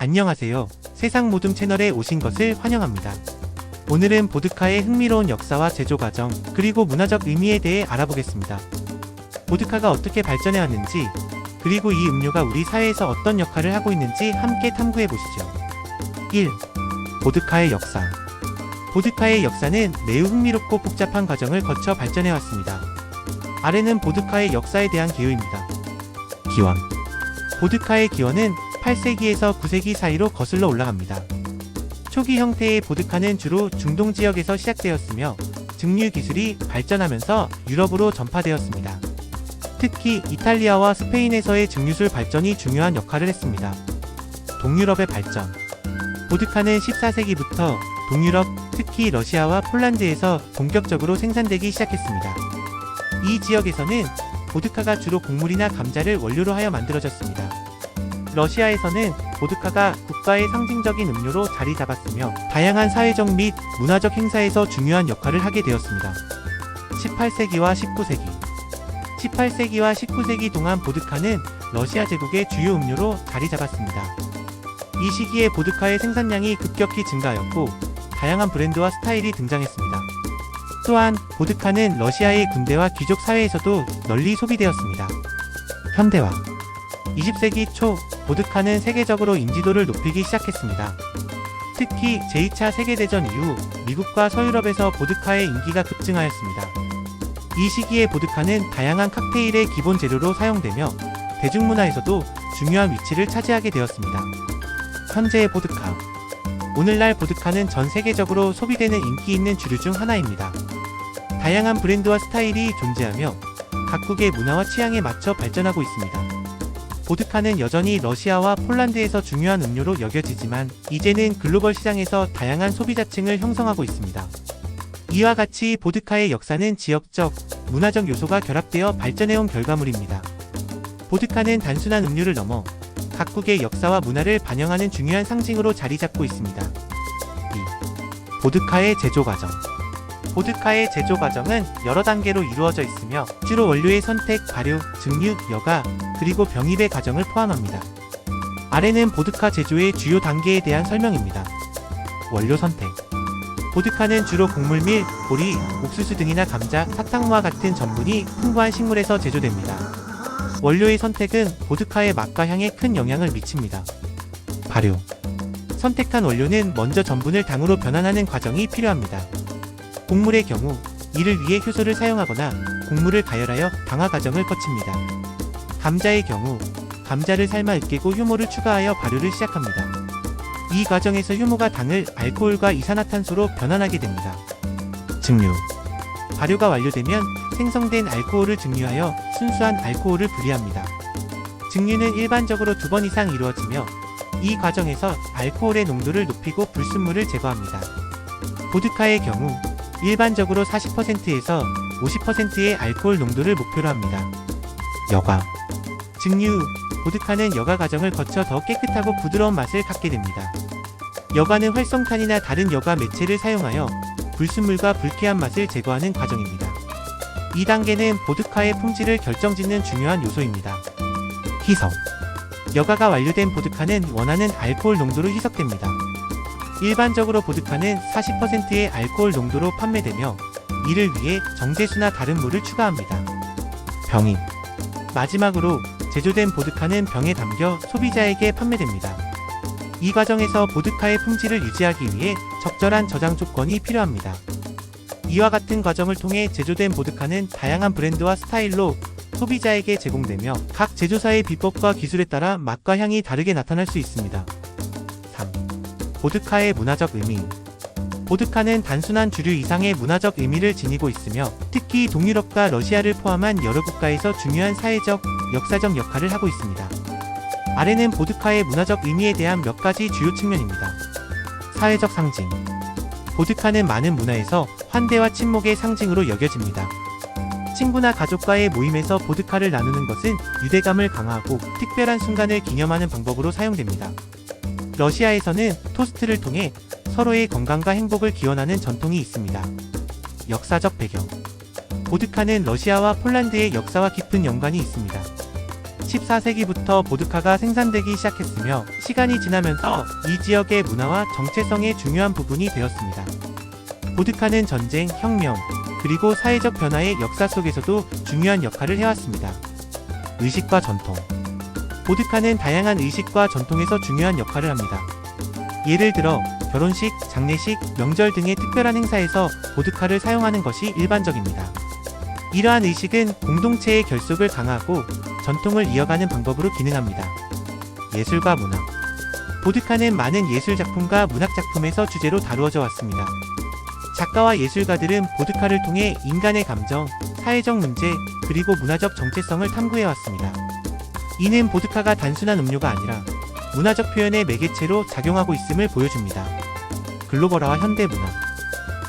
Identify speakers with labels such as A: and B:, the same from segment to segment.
A: 안녕하세요. 세상 모둠 채널에 오신 것을 환영합니다. 오늘은 보드카의 흥미로운 역사와 제조 과정, 그리고 문화적 의미에 대해 알아보겠습니다. 보드카가 어떻게 발전해 왔는지, 그리고 이 음료가 우리 사회에서 어떤 역할을 하고 있는지 함께 탐구해 보시죠. 1. 보드카의 역사. 보드카의 역사는 매우 흥미롭고 복잡한 과정을 거쳐 발전해 왔습니다. 아래는 보드카의 역사에 대한 개요입니다. 기원. 보드카의 기원은 8세기에서 9세기 사이로 거슬러 올라갑니다. 초기 형태의 보드카는 주로 중동 지역에서 시작되었으며 증류 기술이 발전하면서 유럽으로 전파되었습니다. 특히 이탈리아와 스페인에서의 증류술 발전이 중요한 역할을 했습니다. 동유럽의 발전. 보드카는 14세기부터 동유럽, 특히 러시아와 폴란드에서 본격적으로 생산되기 시작했습니다. 이 지역에서는 보드카가 주로 곡물이나 감자를 원료로 하여 만들어졌습니다. 러시아에서는 보드카가 국가의 상징적인 음료로 자리 잡았으며 다양한 사회적 및 문화적 행사에서 중요한 역할을 하게 되었습니다. 18세기와 19세기. 18세기와 19세기 동안 보드카는 러시아 제국의 주요 음료로 자리 잡았습니다. 이 시기에 보드카의 생산량이 급격히 증가하였고 다양한 브랜드와 스타일이 등장했습니다. 또한 보드카는 러시아의 군대와 귀족 사회에서도 널리 소비되었습니다. 현대화. 20세기 초 보드카는 세계적으로 인지도를 높이기 시작했습니다. 특히 제2차 세계대전 이후 미국과 서유럽에서 보드카의 인기가 급증하였습니다. 이 시기에 보드카는 다양한 칵테일의 기본 재료로 사용되며 대중문화에서도 중요한 위치를 차지하게 되었습니다. 현재의 보드카. 오늘날 보드카는 전 세계적으로 소비되는 인기 있는 주류 중 하나입니다. 다양한 브랜드와 스타일이 존재하며 각국의 문화와 취향에 맞춰 발전하고 있습니다. 보드카는 여전히 러시아와 폴란드에서 중요한 음료로 여겨지지만 이제는 글로벌 시장에서 다양한 소비자층을 형성하고 있습니다. 이와 같이 보드카의 역사는 지역적, 문화적 요소가 결합되어 발전해온 결과물입니다. 보드카는 단순한 음료를 넘어 각국의 역사와 문화를 반영하는 중요한 상징으로 자리 잡고 있습니다. 2. 보드카의 제조 과정. 보드카의 제조 과정은 여러 단계로 이루어져 있으며 주로 원료의 선택, 발효, 증류, 여가, 그리고 병입의 과정을 포함합니다. 아래는 보드카 제조의 주요 단계에 대한 설명입니다. 원료 선택. 보드카는 주로 곡물 및 보리, 옥수수 등이나 감자, 사탕과 같은 전분이 풍부한 식물에서 제조됩니다. 원료의 선택은 보드카의 맛과 향에 큰 영향을 미칩니다. 발효. 선택한 원료는 먼저 전분을 당으로 변환하는 과정이 필요합니다. 곡물의 경우 이를 위해 효소를 사용하거나 곡물을 가열하여 당화 과정을 거칩니다. 감자의 경우 감자를 삶아 으깨고 효모를 추가하여 발효를 시작합니다. 이 과정에서 효모가 당을 알코올과 이산화탄소로 변환하게 됩니다. 증류. 발효가 완료되면 생성된 알코올을 증류하여 순수한 알코올을 분리합니다. 증류는 일반적으로 2번 이상 이루어지며 이 과정에서 알코올의 농도를 높이고 불순물을 제거합니다. 보드카의 경우 일반적으로 40%에서 50%의 알코올 농도를 목표로 합니다. 여가. 증류 후 보드카는 여가 과정을 거쳐 더 깨끗하고 부드러운 맛을 갖게 됩니다. 여가는 활성탄이나 다른 여가 매체를 사용하여 불순물과 불쾌한 맛을 제거하는 과정입니다. 이 단계는 보드카의 품질을 결정짓는 중요한 요소입니다. 희석. 여가가 완료된 보드카는 원하는 알코올 농도로 희석됩니다. 일반적으로 보드카는 40%의 알코올 농도로 판매되며 이를 위해 정제수나 다른 물을 추가합니다. 병입. 마지막으로 제조된 보드카는 병에 담겨 소비자에게 판매됩니다. 이 과정에서 보드카의 품질을 유지하기 위해 적절한 저장 조건이 필요합니다. 이와 같은 과정을 통해 제조된 보드카는 다양한 브랜드와 스타일로 소비자에게 제공되며 각 제조사의 비법과 기술에 따라 맛과 향이 다르게 나타날 수 있습니다. 3. 보드카의 문화적 의미. 보드카는 단순한 주류 이상의 문화적 의미를 지니고 있으며 특히 동유럽과 러시아를 포함한 여러 국가에서 중요한 사회적, 역사적 역할을 하고 있습니다. 아래는 보드카의 문화적 의미에 대한 몇 가지 주요 측면입니다. 사회적 상징. 보드카는 많은 문화에서 환대와 친목의 상징으로 여겨집니다. 친구나 가족과의 모임에서 보드카를 나누는 것은 유대감을 강화하고 특별한 순간을 기념하는 방법으로 사용됩니다. 러시아에서는 토스트를 통해 서로의 건강과 행복을 기원하는 전통이 있습니다. 역사적 배경. 보드카는 러시아와 폴란드의 역사와 깊은 연관이 있습니다. 14세기부터 보드카가 생산되기 시작했으며 시간이 지나면서 이 지역의 문화와 정체성의 중요한 부분이 되었습니다. 보드카는 전쟁, 혁명, 그리고 사회적 변화의 역사 속에서도 중요한 역할을 해왔습니다. 의식과 전통. 보드카는 다양한 의식과 전통에서 중요한 역할을 합니다. 예를 들어 결혼식, 장례식, 명절 등의 특별한 행사에서 보드카를 사용하는 것이 일반적입니다. 이러한 의식은 공동체의 결속을 강화하고 전통을 이어가는 방법으로 기능합니다. 예술과 문화. 보드카는 많은 예술작품과 문학작품에서 주제로 다루어져 왔습니다. 작가와 예술가들은 보드카를 통해 인간의 감정, 사회적 문제, 그리고 문화적 정체성을 탐구해왔습니다. 이는 보드카가 단순한 음료가 아니라 문화적 표현의 매개체로 작용하고 있음을 보여줍니다. 글로벌화와 현대문화.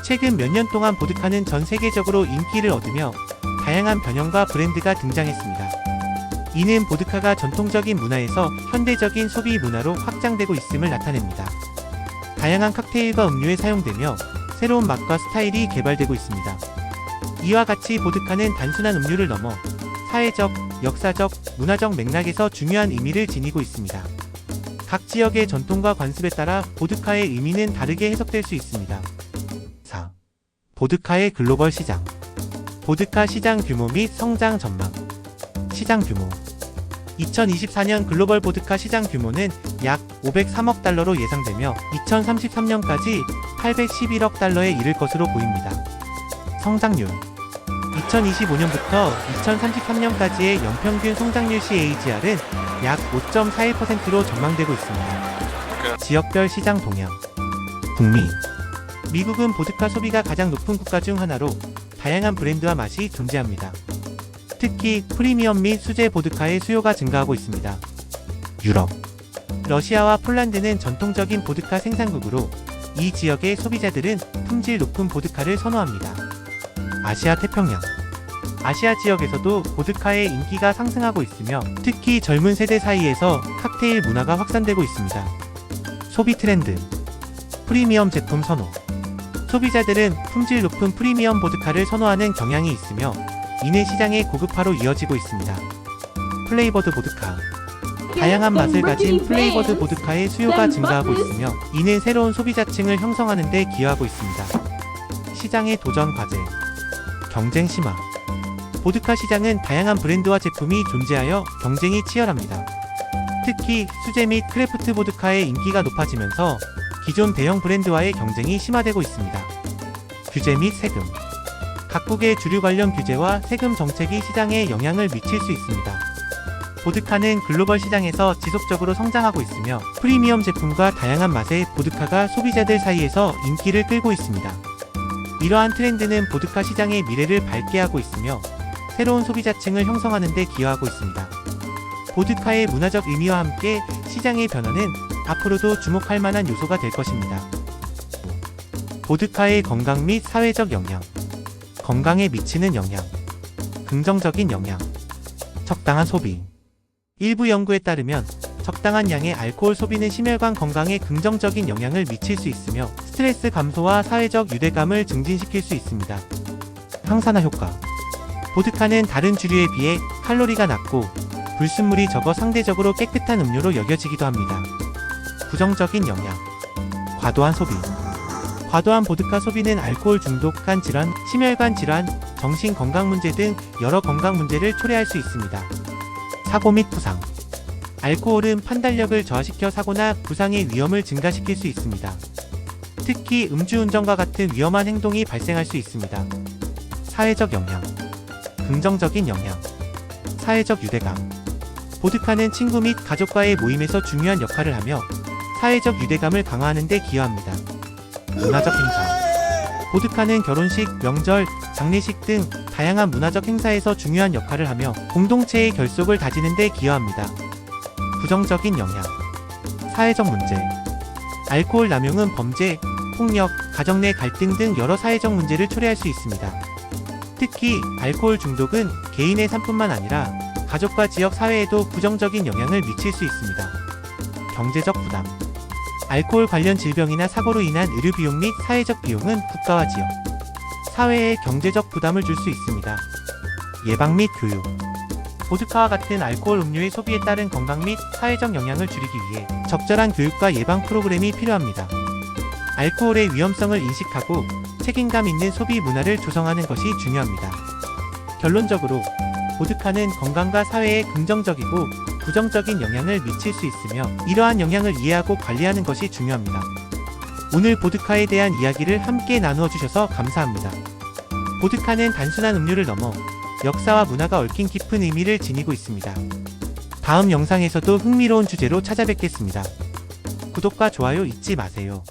A: 최근 몇 년 동안 보드카는 전 세계적으로 인기를 얻으며 다양한 변형과 브랜드가 등장했습니다. 이는 보드카가 전통적인 문화에서 현대적인 소비 문화로 확장되고 있음을 나타냅니다. 다양한 칵테일과 음료에 사용되며 새로운 맛과 스타일이 개발되고 있습니다. 이와 같이 보드카는 단순한 음료를 넘어 사회적, 역사적, 문화적 맥락에서 중요한 의미를 지니고 있습니다. 각 지역의 전통과 관습에 따라 보드카의 의미는 다르게 해석될 수 있습니다. 4. 보드카의 글로벌 시장. 보드카 시장 규모 및 성장 전망. 시장 규모. 2024년 글로벌 보드카 시장 규모는 약 503억 달러로 예상되며 2033년까지 811억 달러에 이를 것으로 보입니다. 성장률. 2025년부터 2033년까지의 연평균 성장률 CAGR은 약 5.41%로 전망되고 있습니다. 지역별 시장 동향. 북미. 미국은 보드카 소비가 가장 높은 국가 중 하나로 다양한 브랜드와 맛이 존재합니다. 특히 프리미엄 및 수제 보드카의 수요가 증가하고 있습니다. 유럽. 러시아와 폴란드는 전통적인 보드카 생산국으로 이 지역의 소비자들은 품질 높은 보드카를 선호합니다. 아시아 태평양. 아시아 지역에서도 보드카의 인기가 상승하고 있으며 특히 젊은 세대 사이에서 칵테일 문화가 확산되고 있습니다. 소비 트렌드. 프리미엄 제품 선호. 소비자들은 품질 높은 프리미엄 보드카를 선호하는 경향이 있으며 이는 시장의 고급화로 이어지고 있습니다. 플레이버드 보드카. 다양한 맛을 가진 플레이버드 보드카의 수요가 증가하고 있으며 이는 새로운 소비자층을 형성하는 데 기여하고 있습니다. 시장의 도전 과제. 경쟁 심화. 보드카 시장은 다양한 브랜드와 제품이 존재하여 경쟁이 치열합니다. 특히 수제 및 크래프트 보드카의 인기가 높아지면서 기존 대형 브랜드와의 경쟁이 심화되고 있습니다. 규제 및 세금. 각국의 주류 관련 규제와 세금 정책이 시장에 영향을 미칠 수 있습니다. 보드카는 글로벌 시장에서 지속적으로 성장하고 있으며 프리미엄 제품과 다양한 맛의 보드카가 소비자들 사이에서 인기를 끌고 있습니다. 이러한 트렌드는 보드카 시장의 미래를 밝게 하고 있으며 새로운 소비자층을 형성하는 데 기여하고 있습니다. 보드카의 문화적 의미와 함께 시장의 변화는 앞으로도 주목할 만한 요소가 될 것입니다. 보드카의 건강 및 사회적 영향. 건강에 미치는 영향. 긍정적인 영향. 적당한 소비. 일부 연구에 따르면 적당한 양의 알코올 소비는 심혈관 건강에 긍정적인 영향을 미칠 수 있으며 스트레스 감소와 사회적 유대감을 증진시킬 수 있습니다. 항산화 효과. 보드카는 다른 주류에 비해 칼로리가 낮고 불순물이 적어 상대적으로 깨끗한 음료로 여겨지기도 합니다. 부정적인 영향. 과도한 소비. 과도한 보드카 소비는 알코올 중독, 간 질환, 심혈관 질환, 정신 건강 문제 등 여러 건강 문제를 초래할 수 있습니다. 사고 및 부상. 알코올은 판단력을 저하시켜 사고나 부상의 위험을 증가시킬 수 있습니다. 특히 음주운전과 같은 위험한 행동이 발생할 수 있습니다. 사회적 영향. 긍정적인 영향. 사회적 유대감. 보드카는 친구 및 가족과의 모임에서 중요한 역할을 하며 사회적 유대감을 강화하는 데 기여합니다. 문화적 행사. 보드카는 결혼식, 명절, 장례식 등 다양한 문화적 행사에서 중요한 역할을 하며 공동체의 결속을 다지는 데 기여합니다. 부정적인 영향. 사회적 문제. 알코올 남용은 범죄, 폭력, 가정 내 갈등 등 여러 사회적 문제를 초래할 수 있습니다. 특히 알코올 중독은 개인의 삶뿐만 아니라 가족과 지역 사회에도 부정적인 영향을 미칠 수 있습니다. 경제적 부담. 알코올 관련 질병이나 사고로 인한 의료 비용 및 사회적 비용은 국가와 지역, 사회에 경제적 부담을 줄 수 있습니다. 예방 및 교육. 보드카와 같은 알코올 음료의 소비에 따른 건강 및 사회적 영향을 줄이기 위해 적절한 교육과 예방 프로그램이 필요합니다. 알코올의 위험성을 인식하고 책임감 있는 소비 문화를 조성하는 것이 중요합니다. 결론적으로 보드카는 건강과 사회에 긍정적이고 부정적인 영향을 미칠 수 있으며 이러한 영향을 이해하고 관리하는 것이 중요합니다. 오늘 보드카에 대한 이야기를 함께 나누어 주셔서 감사합니다. 보드카는 단순한 음료를 넘어 역사와 문화가 얽힌 깊은 의미를 지니고 있습니다. 다음 영상에서도 흥미로운 주제로 찾아뵙겠습니다. 구독과 좋아요 잊지 마세요.